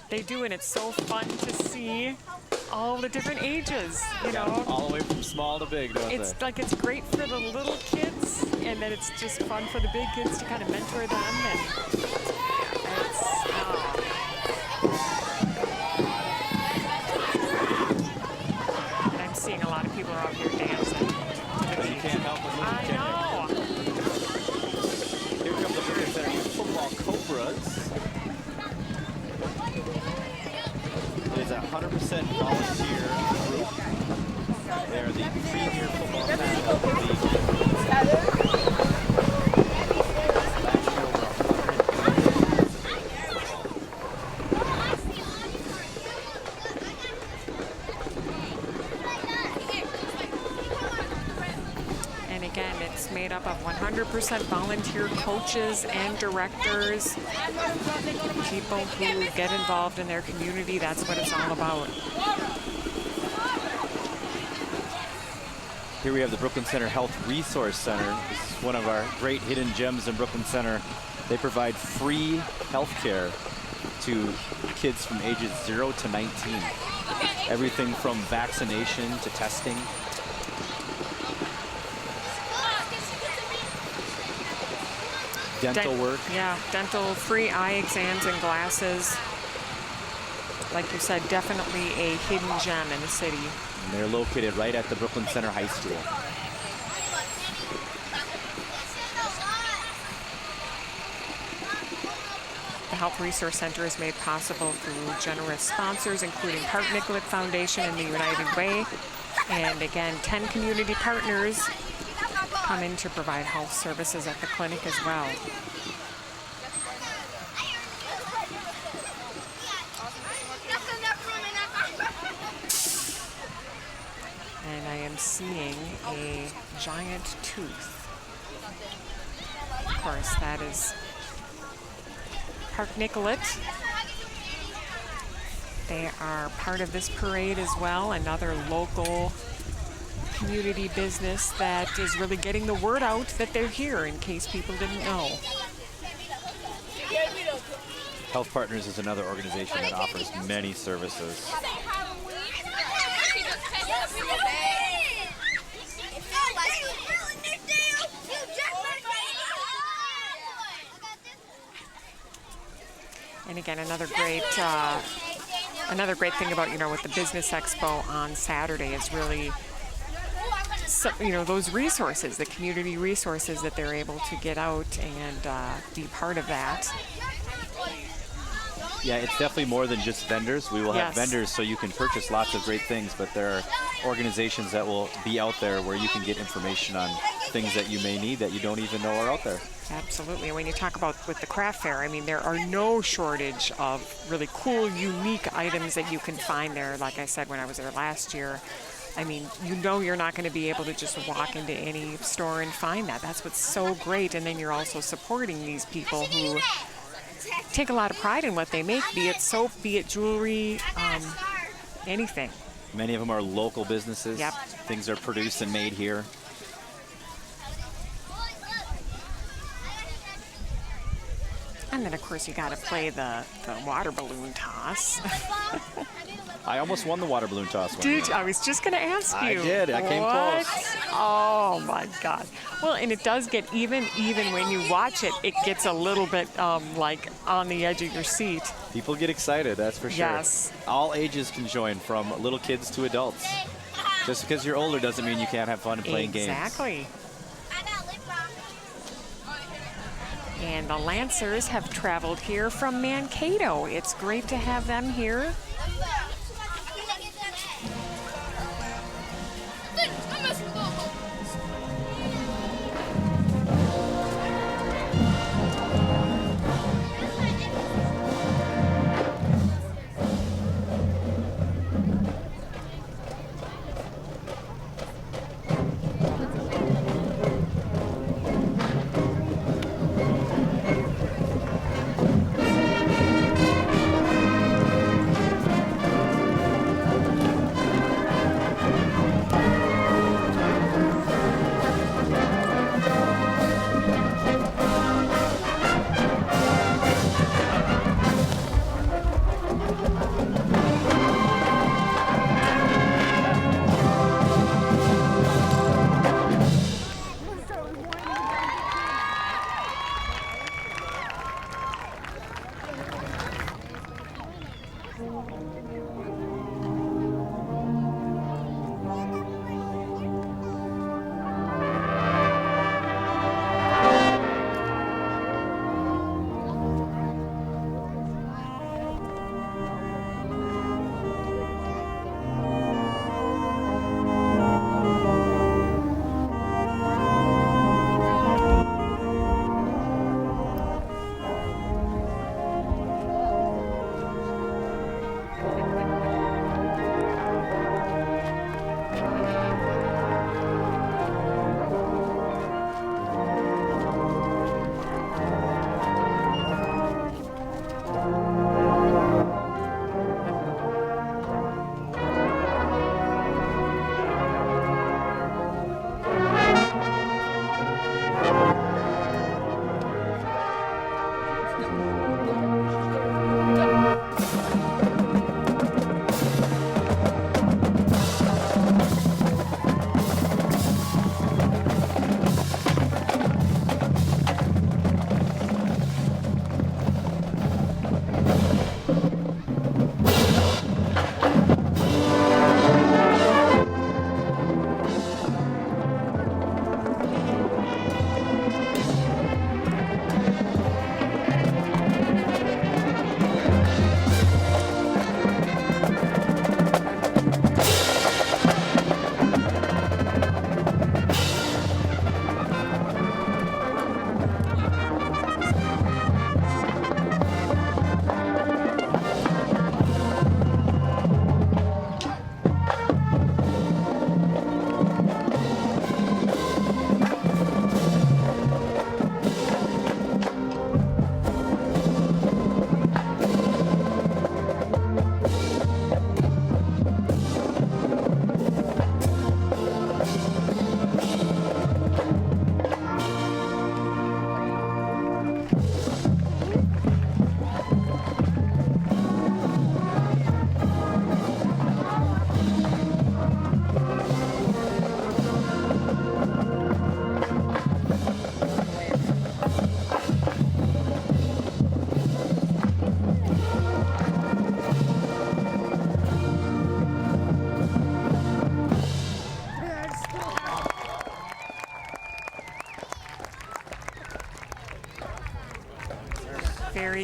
They do, and it's so fun to see all the different ages, you know. All the way from small to big, don't It's they? like it's great for the little kids, and then it's just fun for the big kids to kind of mentor them, and it's, and I'm seeing a lot of people out here dancing. You can't help but move, I can know. you? Here comes the Brooklyn Center Youth Football Cobras. It is a 100% volunteer group. They are the premier football team of the up of 100% volunteer coaches and directors, people who get involved in their community. That's what it's all about. Here we have the Brooklyn Center Health Resource Center. This is one of our great hidden gems in Brooklyn Center. They provide free health care to kids from ages 0 to 19. Everything from vaccination to testing. Dental work. Yeah, dental, free eye exams and glasses. Like you said, definitely a hidden gem in the city. And they're located right at the Brooklyn Center High School. The Health Resource Center is made possible through generous sponsors, including Park Nicollet Foundation and the United Way. And again, 10 community partners come in to provide health services at the clinic as well. And I am seeing a giant tooth. Of course, that is Park Nicollet. They are part of this parade as well, another local community business that is really getting the word out that they're here, in case people didn't know. Health Partners is another organization that offers many services. And again, another great thing about, with the Business Expo on Saturday is really, those resources, the community resources that they're able to get out and be part of that. Yeah, it's definitely more than just vendors. We will have vendors so you can purchase lots of great things, but there are organizations that will be out there where you can get information on things that you may need that you don't even know are out there. Absolutely. When you talk about with the craft fair, I mean, there are no shortage of really cool, unique items that you can find there. Like I said, when I was there last year, I mean, you're not going to be able to just walk into any store and find that. That's what's so great. And then you're also supporting these people who take a lot of pride in what they make, be it soap, be it jewelry, anything. Many of them are local businesses. Yep. Things are produced and made here. And then, of course, you got to play the water balloon toss. I almost won the water balloon toss one Did you? year. I was just going to ask you. I did. I came What? close. Oh, my God. Well, and it does get even when you watch it, it gets a little bit like on the edge of your seat. People get excited, that's for sure. Yes. All ages can join, from little kids to adults. Just because you're older doesn't mean you can't have fun playing games. Exactly. And the Lancers have traveled here from Mankato. It's great to have them here.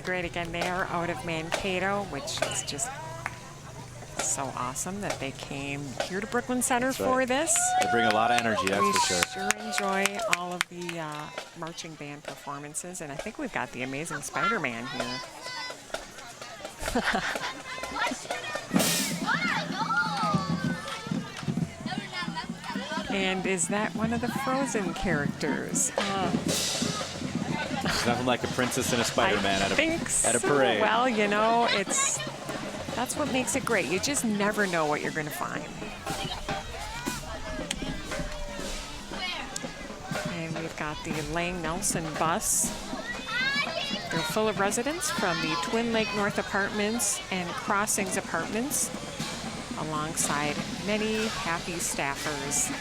great. Again, they are out of Mankato, which is just so awesome that they came here to Brooklyn Center for this. They bring a lot of energy, that's We for sure. sure enjoy all of the marching band performances, and I think we've got the Amazing Spider-Man here. And is that one of the Frozen characters? There's nothing like a princess and a Spider-Man at a parade. Well, you know, that's what makes it great. You just never know what you're going to find. And we've got the Lang Nelson bus. They're full of residents from the Twin Lake North Apartments and Crossings Apartments, alongside many happy staffers.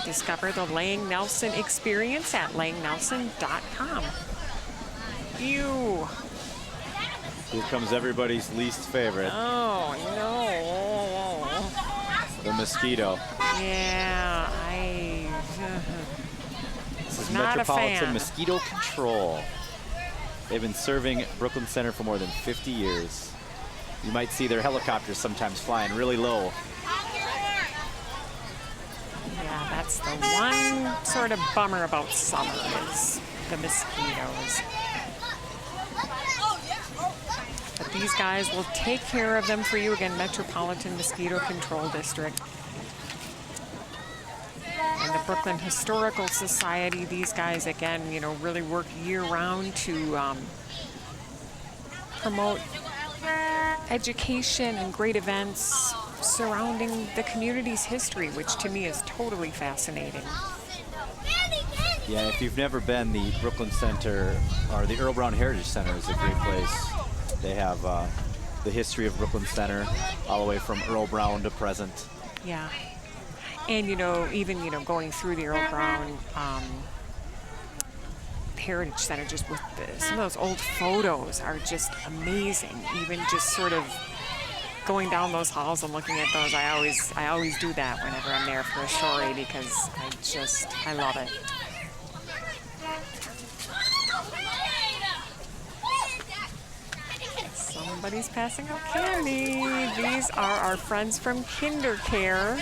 Discover the Lang Nelson experience at langnelson.com. Ew. Here comes everybody's least favorite. Oh, no. The mosquito. Yeah, This is not Metropolitan a fan. Mosquito Control. They've been serving Brooklyn Center for more than 50 years. You might see their helicopters sometimes flying really low. Yeah, that's the one sort of bummer about summer is the mosquitoes. But these guys will take care of them for you. Again, Metropolitan Mosquito Control District. And the Brooklyn Historical Society, these guys, again, you know, really work year-round to promote education and great events surrounding the community's history, which to me is totally fascinating. Yeah, if you've never been, the Brooklyn Center, or the Earle Brown Heritage Center is a great place. They have the history of Brooklyn Center all the way from Earle Brown to present. Yeah. And, you know, even, you know, going through the Earle Brown Heritage Center, just with some of those old photos are just amazing. Even just sort of going down those halls and looking at those, I always do that whenever I'm there for a story because I love it. Somebody's passing out candy. These are our friends from KinderCare.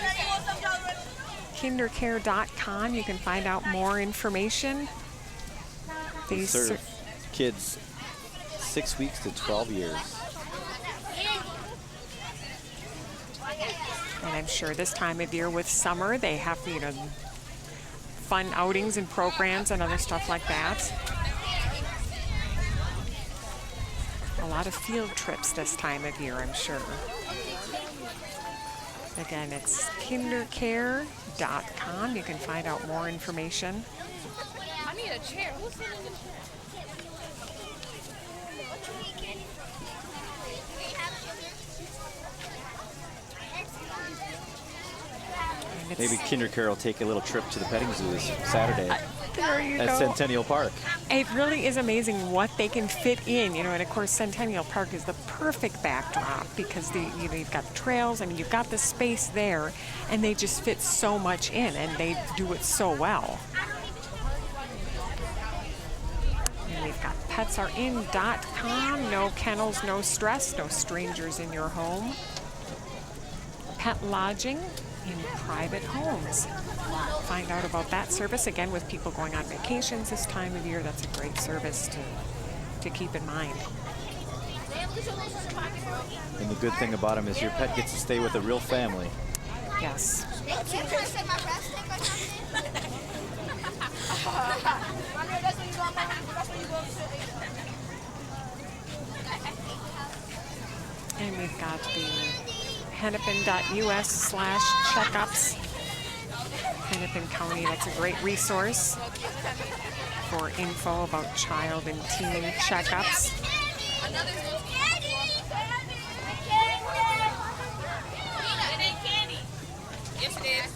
KinderCare.com. You can find out more information. They serve kids 6 weeks to 12 years. And I'm sure this time of year with summer, they have, you know, fun outings and programs and other stuff like that. A lot of field trips this time of year, I'm sure. Again, it's kindercare.com. You can find out more information. I need a chair. Who's sitting in the chair? Maybe KinderCare will take a little trip to the petting zoo this Saturday There you at go. Centennial Park. It really is amazing what they can fit in, you know, and of course Centennial Park is the perfect backdrop because you've got the trails, I mean, you've got the space there, and they just fit so much in, and they do it so well. And we've got petsarein.com, no kennels, no stress, no strangers in your home. Pet lodging in private homes. Find out about that service, again, with people going on vacations this time of year. That's a great service to keep in mind. And the good thing about them is your pet gets to stay with a real family. Yes. And we've got the hennepin.us/checkups. Hennepin County, that's a great resource for info about child and teen checkups. Yes, it is.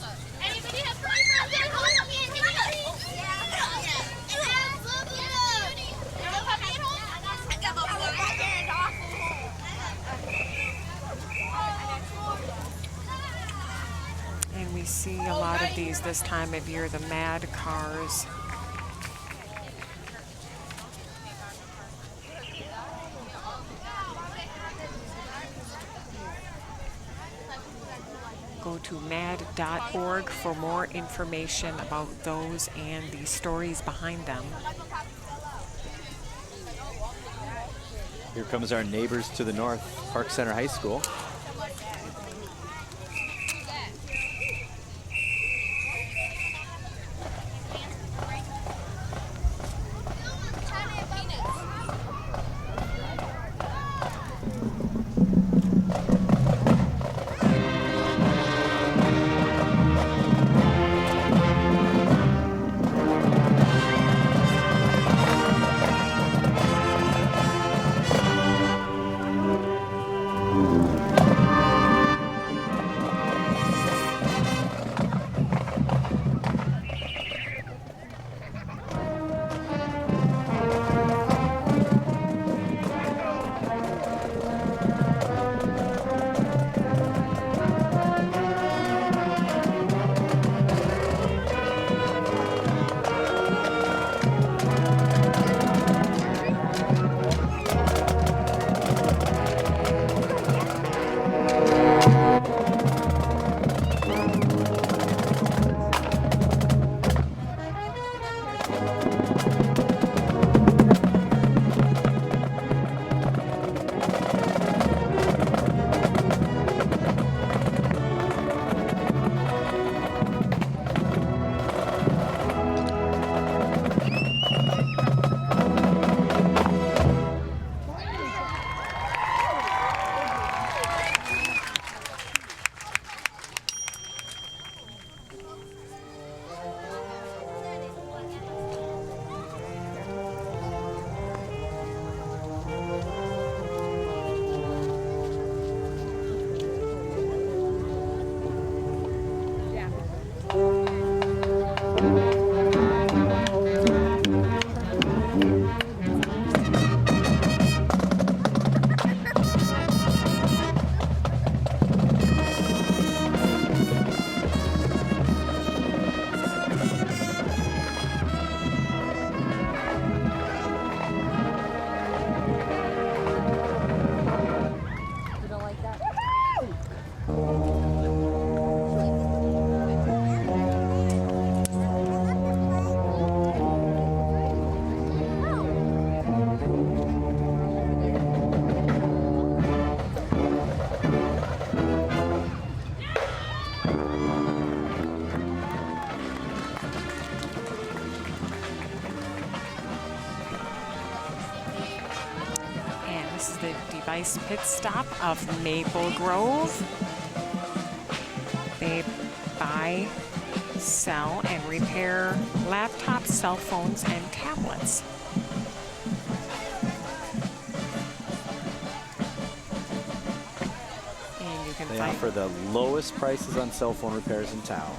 And we see a lot of these this time of year, the Mad Cars go to mad.org for more information about those and the stories behind them. Here comes our neighbors to the north, Park Center High School. Device pit stop of Maple Grove. They buy, sell, and repair laptops, cell phones, and tablets. And you can They find offer the lowest prices on cell phone repairs in town.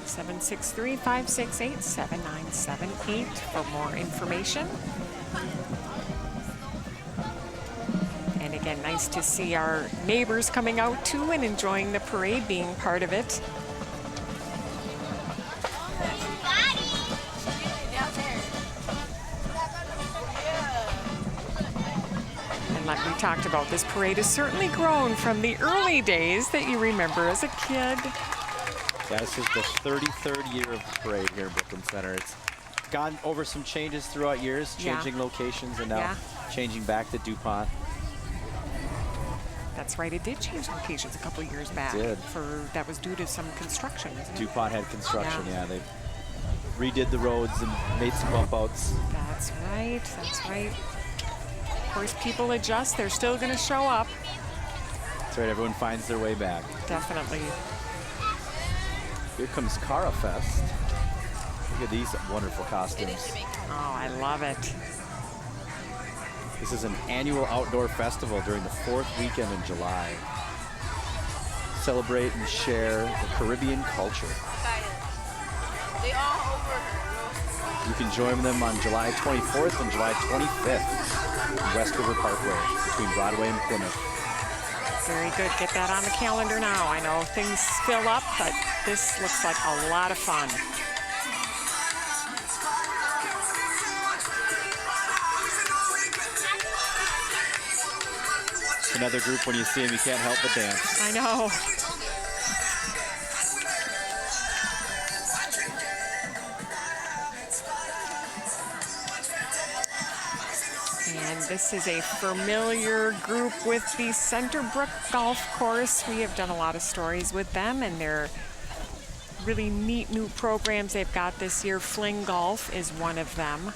763-568-7978 for more information. And again, nice to see our neighbors coming out too and enjoying the parade, being part of it. And like we talked about, this parade has certainly grown from the early days that you remember as a kid. Yeah, this is the 33rd year of the parade here in Brooklyn Center. It's gone over some changes throughout years, changing locations, and now changing back to DuPont. That's right, it did change locations a couple of years back. It did. That was due to some construction, wasn't it? DuPont had construction, they redid the roads and made some bump outs. That's right, that's right. Of course, people adjust, they're still gonna show up. That's right, everyone finds their way back. Definitely. Here comes Cara Fest. Look at these wonderful costumes. Oh, I love it. This is an annual outdoor festival during the 4th weekend in July. Celebrate and share the Caribbean culture. You can join them on July 24th and July 25th in West River Parkway between Broadway and Plymouth. Very good, get that on the calendar now. I know things fill up, but this looks like a lot of fun. Another group, when you see them, you can't help but dance. I know. This is a familiar group with the Centerbrook Golf Course. We have done a lot of stories with them, and they're really neat new programs they've got this year. Fling Golf is one of them.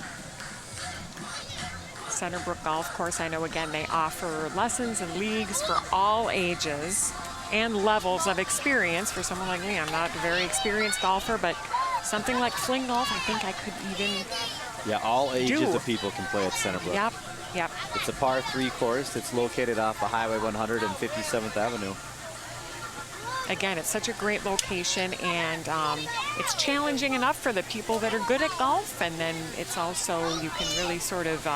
Centerbrook Golf Course, I know, again, they offer lessons and leagues for all ages and levels of experience. For someone like me, I'm not a very experienced golfer, but something like Fling Golf, I think I could even Yeah, all ages of people can play at Centerbrook. Yep, yep. It's a par 3 course. It's located off of Highway 100 and 57th Avenue. Again, it's such a great location, and it's challenging enough for the people that are good at golf, and then it's also, you can really sort of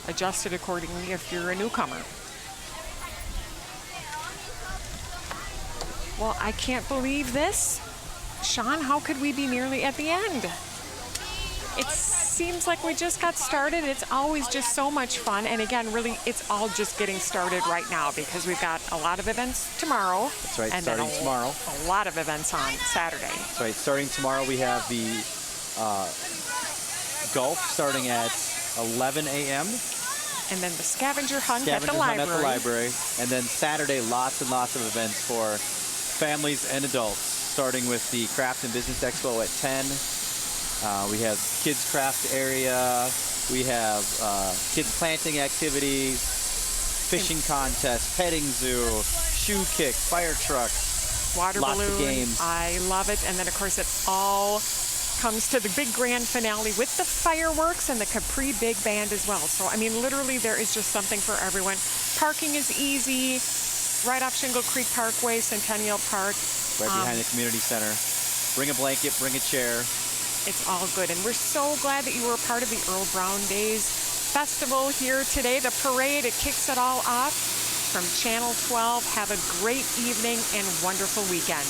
adjust it accordingly if you're a newcomer. Well, I can't believe this. Sean, how could we be nearly at the end? It seems like we just got started. It's always just so much fun. And again, really, it's all just getting started right now because we've got a lot of events tomorrow. That's right, and starting then tomorrow. A lot of events on Saturday. That's right, starting tomorrow we have the golf starting at 11 a.m. And then the scavenger hunt at the Scavenger hunt library. at the library. And then Saturday, lots and lots of events for families and adults, starting with the Craft and Business Expo at 10. We have kids craft area. We have kids planting activities, fishing contest, petting zoo, shoe kick, fire truck, Water lots balloon. of games. I love it. And then, of course, it all comes to the big grand finale with the fireworks and the Capri Big Band as well. So, I mean, literally, there is just something for everyone. Parking is easy. Right off Shingle Creek Parkway, Centennial Park. Right behind the community center. Bring a blanket, bring a chair. It's all good. And we're so glad that you were a part of the Earle Brown Days Festival here today. The parade, it kicks it all off from Channel 12. Have a great evening and wonderful weekend.